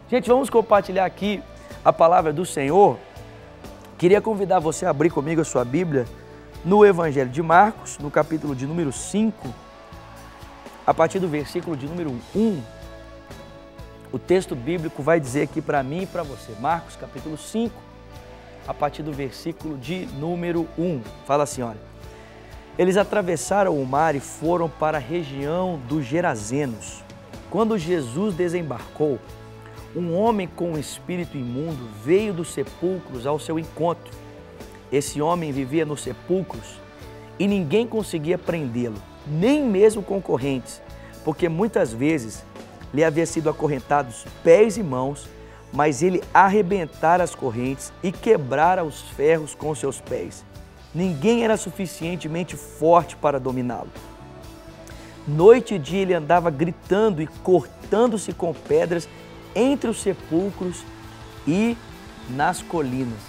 Gente, vamos compartilhar aqui a palavra do Senhor. Queria convidar você a abrir comigo a sua Bíblia no Evangelho de Marcos, no capítulo de número 5, a partir do versículo de número 1. O texto bíblico vai dizer aqui para mim e para você, Marcos capítulo 5, a partir do versículo de número 1. Fala assim, olha: eles atravessaram o mar e foram para a região dos Gerazenos. Quando Jesus desembarcou, um homem com um espírito imundo veio dos sepulcros ao seu encontro. Esse homem vivia nos sepulcros e ninguém conseguia prendê-lo, nem mesmo concorrentes, porque muitas vezes lhe havia sido acorrentados pés e mãos, mas ele arrebentara as correntes e quebrara os ferros com seus pés. Ninguém era suficientemente forte para dominá-lo. Noite e dia ele andava gritando e cortando-se com pedras entre os sepulcros e nas colinas.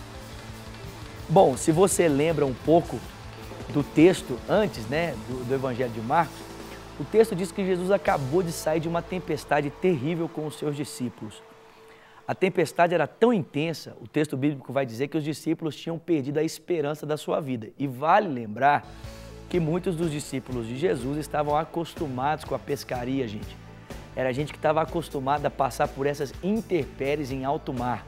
Bom, se você lembra um pouco do texto antes, do Evangelho de Marcos, o texto diz que Jesus acabou de sair de uma tempestade terrível com os seus discípulos. A tempestade era tão intensa, o texto bíblico vai dizer que os discípulos tinham perdido a esperança da sua vida. E vale lembrar que muitos dos discípulos de Jesus estavam acostumados com a pescaria, gente. Era gente que estava acostumada a passar por essas intempéries em alto mar.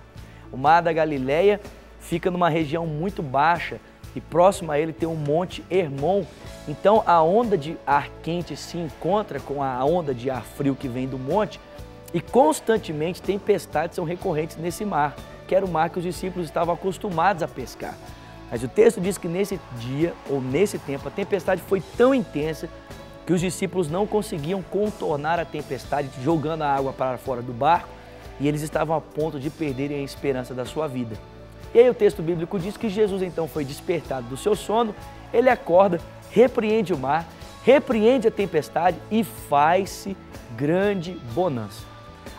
O mar da Galileia fica numa região muito baixa e próximo a ele tem um monte Hermon. Então a onda de ar quente se encontra com a onda de ar frio que vem do monte e constantemente tempestades são recorrentes nesse mar, que era o mar que os discípulos estavam acostumados a pescar. Mas o texto diz que nesse dia ou nesse tempo a tempestade foi tão intensa que os discípulos não conseguiam contornar a tempestade jogando a água para fora do barco e eles estavam a ponto de perderem a esperança da sua vida. E aí o texto bíblico diz que Jesus então foi despertado do seu sono, ele acorda, repreende o mar, repreende a tempestade e faz-se grande bonança.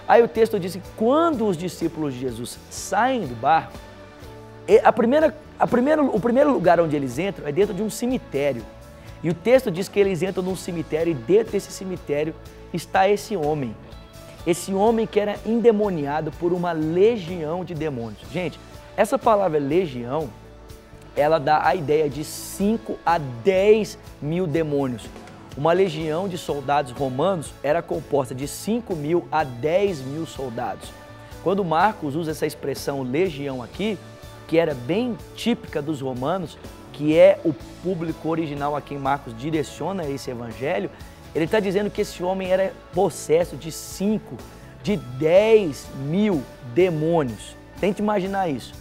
Aí o texto diz que quando os discípulos de Jesus saem do barco, o primeiro lugar onde eles entram é dentro de um cemitério. E o texto diz que eles entram num cemitério e dentro desse cemitério está esse homem. Esse homem que era endemoniado por uma legião de demônios. Gente, essa palavra legião, ela dá a ideia de 5 a 10 mil demônios. Uma legião de soldados romanos era composta de 5 mil a 10 mil soldados. Quando Marcos usa essa expressão legião aqui, que era bem típica dos romanos, que é o público original a quem Marcos direciona esse evangelho, ele está dizendo que esse homem era possesso de 5, de 10 mil demônios. Tente imaginar isso.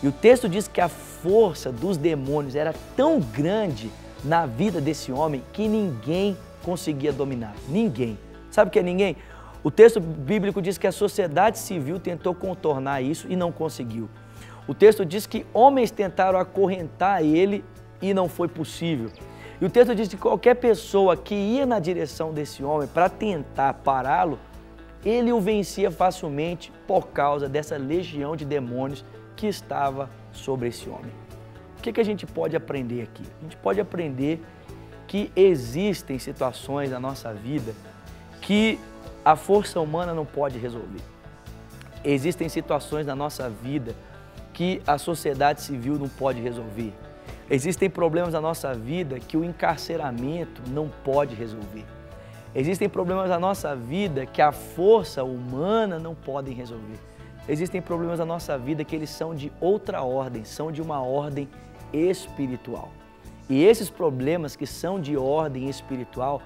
E o texto diz que a força dos demônios era tão grande na vida desse homem que ninguém conseguia dominar. Ninguém. Sabe o que é ninguém? O texto bíblico diz que a sociedade civil tentou contornar isso e não conseguiu. O texto diz que homens tentaram acorrentar ele e não foi possível. E o texto diz que qualquer pessoa que ia na direção desse homem para tentar pará-lo, ele o vencia facilmente por causa dessa legião de demônios que estava sobre esse homem. O que a gente pode aprender aqui? A gente pode aprender que existem situações na nossa vida que a força humana não pode resolver. Existem situações na nossa vida que a sociedade civil não pode resolver. Existem problemas na nossa vida que o encarceramento não pode resolver. Existem problemas na nossa vida que a força humana não pode resolver. Existem problemas na nossa vida que eles são de outra ordem, são de uma ordem espiritual. E esses problemas que são de ordem espiritual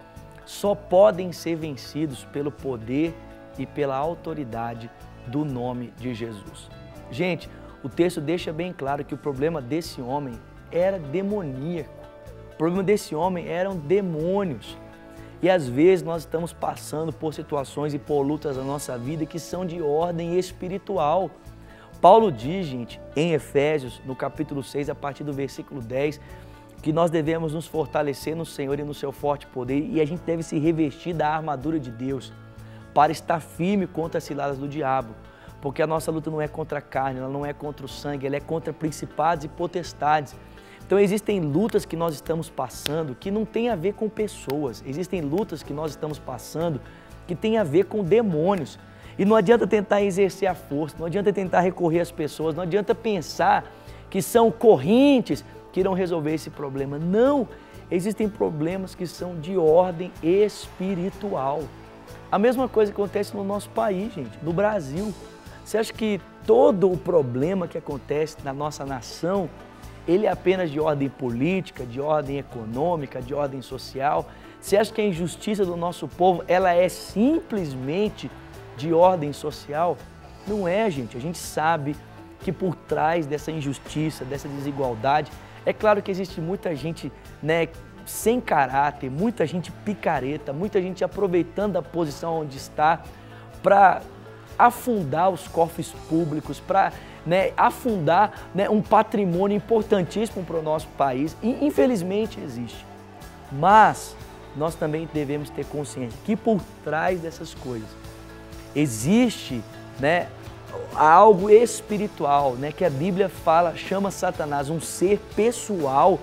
só podem ser vencidos pelo poder e pela autoridade do nome de Jesus. Gente, o texto deixa bem claro que o problema desse homem era demoníaco. O problema desse homem eram demônios. E às vezes nós estamos passando por situações e por lutas na nossa vida que são de ordem espiritual. Paulo diz, gente, em Efésios, no capítulo 6, a partir do versículo 10, que nós devemos nos fortalecer no Senhor e no seu forte poder e a gente deve se revestir da armadura de Deus para estar firme contra as ciladas do diabo. Porque a nossa luta não é contra a carne, ela não é contra o sangue, ela é contra principados e potestades. Então existem lutas que nós estamos passando que não tem a ver com pessoas, existem lutas que nós estamos passando que tem a ver com demônios. E não adianta tentar exercer a força, não adianta tentar recorrer às pessoas, não adianta pensar que são correntes que irão resolver esse problema. Não, existem problemas que são de ordem espiritual. A mesma coisa acontece no nosso país, gente, no Brasil. Você acha que todo o problema que acontece na nossa nação, ele é apenas de ordem política, de ordem econômica, de ordem social? Você acha que a injustiça do nosso povo, ela é simplesmente de ordem social? Não é, gente. A gente sabe que por trás dessa injustiça, dessa desigualdade, é claro que existe muita gente, né, sem caráter, muita gente picareta, muita gente aproveitando a posição onde está para afundar os cofres públicos, para, né, afundar, né, um patrimônio importantíssimo para o nosso país. E infelizmente existe. Mas nós também devemos ter consciência que por trás dessas coisas existe, né, algo espiritual, né, que a Bíblia fala, chama Satanás, um ser pessoal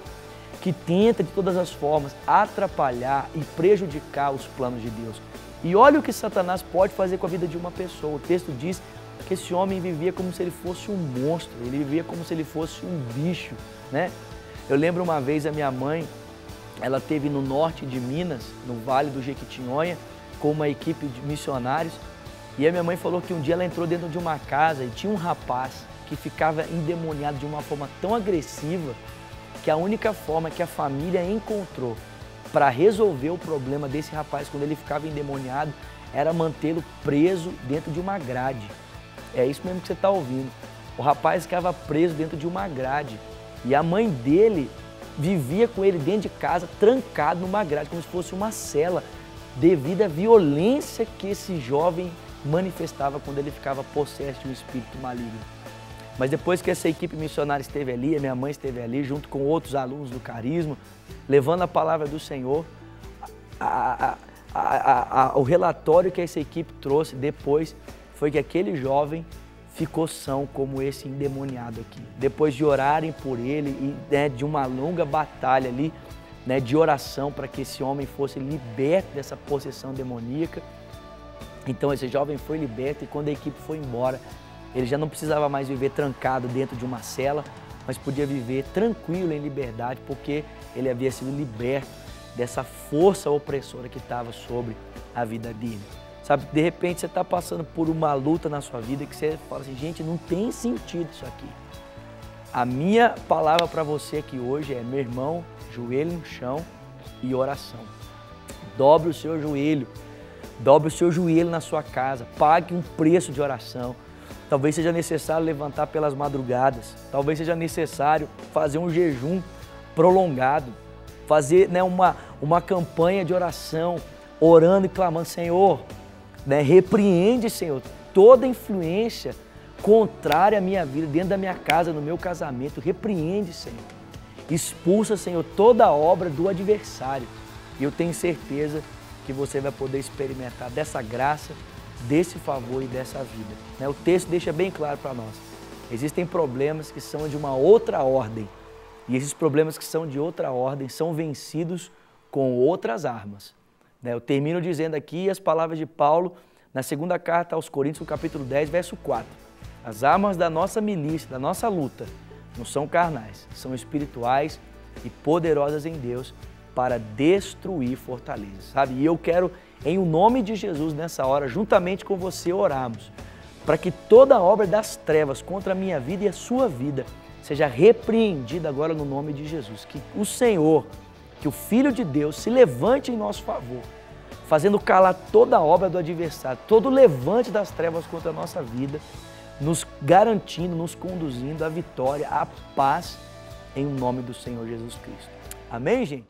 que tenta de todas as formas atrapalhar e prejudicar os planos de Deus. E olha o que Satanás pode fazer com a vida de uma pessoa. O texto diz que esse homem vivia como se ele fosse um monstro, ele vivia como se ele fosse um bicho, né? Eu lembro uma vez a minha mãe, ela esteve no norte de Minas, no Vale do Jequitinhonha, com uma equipe de missionários, e a minha mãe falou que um dia ela entrou dentro de uma casa e tinha um rapaz que ficava endemoniado de uma forma tão agressiva que a única forma que a família encontrou para resolver o problema desse rapaz quando ele ficava endemoniado era mantê-lo preso dentro de uma grade. É isso mesmo que você está ouvindo. O rapaz ficava preso dentro de uma grade e a mãe dele vivia com ele dentro de casa, trancado numa grade, como se fosse uma cela, devido à violência que esse jovem manifestava quando ele ficava possesso de um espírito maligno. Mas depois que essa equipe missionária esteve ali, a minha mãe esteve ali, junto com outros alunos do Carisma, levando a palavra do Senhor, o relatório que essa equipe trouxe depois foi que aquele jovem ficou são como esse endemoniado aqui. Depois de orarem por ele e, né, de uma longa batalha ali, né, de oração para que esse homem fosse liberto dessa possessão demoníaca, então esse jovem foi liberto e quando a equipe foi embora, ele já não precisava mais viver trancado dentro de uma cela, mas podia viver tranquilo, em liberdade, porque ele havia sido liberto dessa força opressora que estava sobre a vida dele. Sabe, de repente você está passando por uma luta na sua vida que você fala assim, gente, não tem sentido isso aqui. A minha palavra para você aqui hoje é, meu irmão, joelho no chão e oração. Dobre o seu joelho na sua casa, pague um preço de oração. Talvez seja necessário levantar pelas madrugadas, talvez seja necessário fazer um jejum prolongado, fazer, né, uma campanha de oração, orando e clamando, Senhor, né, repreende, Senhor, toda influência contrária à minha vida, dentro da minha casa, no meu casamento, repreende, Senhor. Expulsa, Senhor, toda a obra do adversário. E eu tenho certeza que você vai poder experimentar dessa graça, desse favor e dessa vida. O texto deixa bem claro para nós. Existem problemas que são de uma outra ordem. E esses problemas que são de outra ordem são vencidos com outras armas. Eu termino dizendo aqui as palavras de Paulo na segunda carta aos Coríntios, no capítulo 10, verso 4. As armas da nossa milícia, da nossa luta, não são carnais, são espirituais e poderosas em Deus para destruir fortalezas, sabe? E eu quero, em o nome de Jesus, nessa hora, juntamente com você, orarmos para que toda obra das trevas contra a minha vida e a sua vida seja repreendida agora no nome de Jesus. Que o Senhor, que o Filho de Deus se levante em nosso favor, fazendo calar toda a obra do adversário, todo o levante das trevas contra a nossa vida, nos garantindo, nos conduzindo à vitória, à paz, em nome do Senhor Jesus Cristo. Amém, gente?